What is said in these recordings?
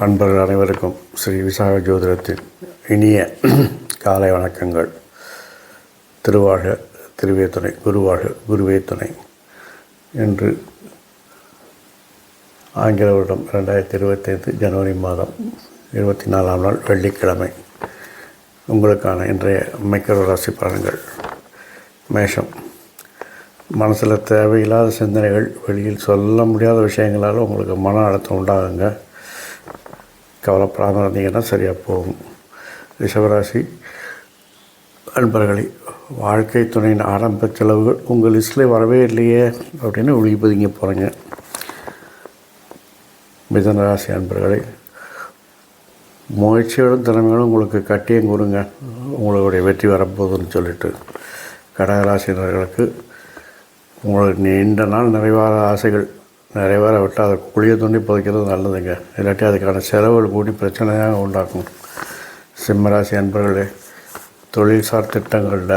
அன்பர்கள் அனைவருக்கும் ஸ்ரீ விசாக ஜோதிடத்தின் இனிய காலை வணக்கங்கள். திருவாழ்க திருவே துணை, குருவாழ்க குருவே துணை. இன்று ஆங்கில வருடம் 2025 ஜனவரி மாதம் 24ஆம் நாள் வெள்ளிக்கிழமை. உங்களுக்கான இன்றைய மைக்ரோ ராசி பலன்கள். மேஷம். மனசில் தேவையில்லாத சிந்தனைகள், வெளியில் சொல்ல முடியாத விஷயங்களால் உங்களுக்கு மன அழுத்தம் உண்டாகுங்க. கவலைப்படாமல் இருந்தீங்கன்னா சரியாக போகும். ரிஷபராசி அன்பர்களை, வாழ்க்கை துணையின் ஆரம்ப செலவுகள் உங்கள் லிஸ்ட்டில் வரவே இல்லையே அப்படின்னு ஒளிப்பதிங்க போகிறீங்க. மிதுன ராசி அன்பர்களை, முயற்சியோடும் திறமையோடும் உங்களுக்கு கட்டியம் கொடுங்க, உங்களுடைய வெற்றி வரப்போகுதுன்னு சொல்லிட்டு. கடகராசினர்களுக்கு உங்களுக்கு நீண்ட நாள் நிறைவாத ஆசைகள் நிறைவேற விட்டு அதை குழியை தோண்டி புதைக்கிறது நல்லதுங்க. இல்லாட்டி அதுக்கான செலவுகள் கூடி பிரச்சனையாக உண்டாக்கும். சிம்மராசி அன்பர்களே, தொழில்சார் திட்டங்களில்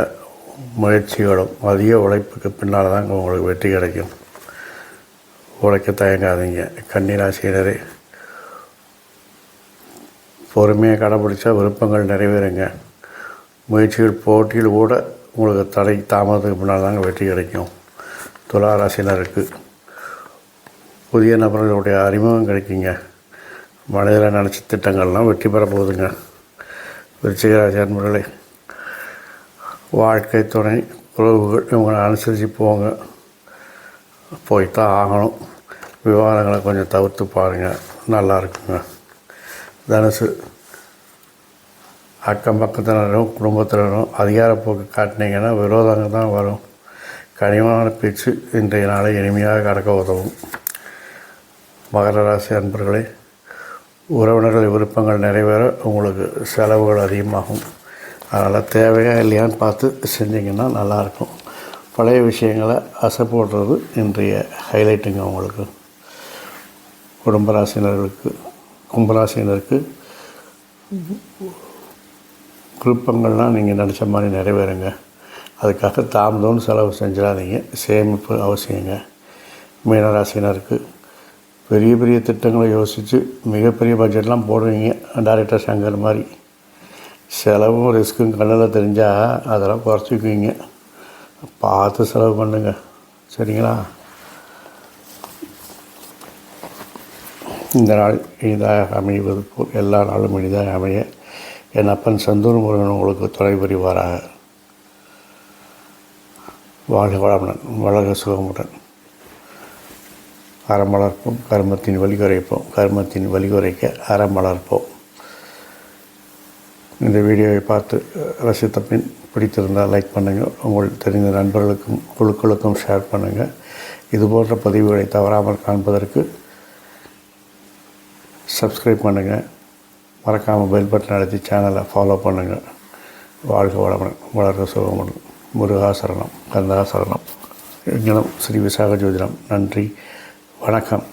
முயற்சிகளும் அதிக உழைப்புக்கு பின்னால் தான் உங்களுக்கு வெற்றி கிடைக்கும். உழைக்க தயங்காதீங்க. கன்னிராசியினரே, பொறுமையாக கடைப்பிடிச்சா விருப்பங்கள் நிறைவேறுங்க. முயற்சிகள் போட்டியில் கூட உங்களுக்கு தடை தாமதத்துக்கு பின்னால் தாங்க வெற்றி கிடைக்கும். துளாராசினருக்கு புதிய நபர்களுடைய அறிமுகம் கிடைக்குங்க. மனிதரை நினச்ச திட்டங்கள்லாம் வெற்றி பெற போகுதுங்க. விருச்சிகராசி அன்பர்களே, வாழ்க்கை துணை உறவுகள் இவங்களை அனுசரித்து போங்க, போய்த்தான் ஆகணும். விவாதங்களை கொஞ்சம் தவிர்த்து பாருங்கள், நல்லா இருக்குங்க. தனுசு. அக்கம் பக்கத்தினரும் குடும்பத்தினரும் அதிகாரப்போக்கு காட்டினீங்கன்னா விரோதங்கள் தான் வரும். கனிவான பேச்சு இன்றைய நாளை இனிமையாக கடக்க உதவும். மகர ராசி அன்பர்களே, உறவினர்கள் விருப்பங்கள் நிறைவேற உங்களுக்கு செலவுகள் அதிகமாகும். அதனால் தேவையாக இல்லையான்னு பார்த்து செஞ்சிங்கன்னா நல்லாயிருக்கும். பழைய விஷயங்களை அசை போடுறது இன்றைய ஹைலைட்டுங்க உங்களுக்கு. கும்பராசினருக்கு விருப்பங்கள்லாம் நீங்கள் நினச்ச மாதிரி நிறைவேறுங்க. அதுக்காக தாமதம்னு செலவு செஞ்சிடாதீங்க, சேமிப்பு அவசியங்க. மீனராசினருக்கு பெரிய பெரிய திட்டங்களை யோசித்து மிகப்பெரிய பட்ஜெட்லாம் போடுவீங்க. டைரக்டர் சங்கர் மாதிரி செலவும் ரிஸ்க்கும் கண்ணில் தெரிஞ்சால் அதெல்லாம் குறைச்சிக்குவீங்க. பார்த்து செலவு பண்ணுங்க, சரிங்களா? இந்த நாள் இனிதாக அமைவது போல் எல்லா நாளும் இனிதாக அமைய என் அப்பன் செந்தூர் முருகன் உங்களுக்கு துணை புரிவாராக. வாழ்க வளமுடன், வளர்க சுகமுடன். அறம் வளர்ப்போம், கர்மத்தின் வலி குறைப்போம், கர்மத்தின் வலி குறைக்க அறம் வளர்ப்போம். இந்த வீடியோவை பார்த்து ரசித்த பின் பிடித்திருந்தால் லைக் பண்ணுங்கள். உங்களுக்கு தெரிந்த நண்பர்களுக்கும் குழுக்களுக்கும் ஷேர் பண்ணுங்கள். இதுபோன்ற பதிவுகளை தவறாமல் காண்பதற்கு சப்ஸ்கிரைப் பண்ணுங்கள். மறக்காமல் பெல் பட்டன் அழுத்தி சேனலை ஃபாலோ பண்ணுங்கள். வாழ்க வளமுடன், வளர்க சுகமுடன். முருகாசரணம், கந்தாசரணம். எங்களும் ஸ்ரீ விசாக ஜோதிடம். நன்றி, வணக்கம்.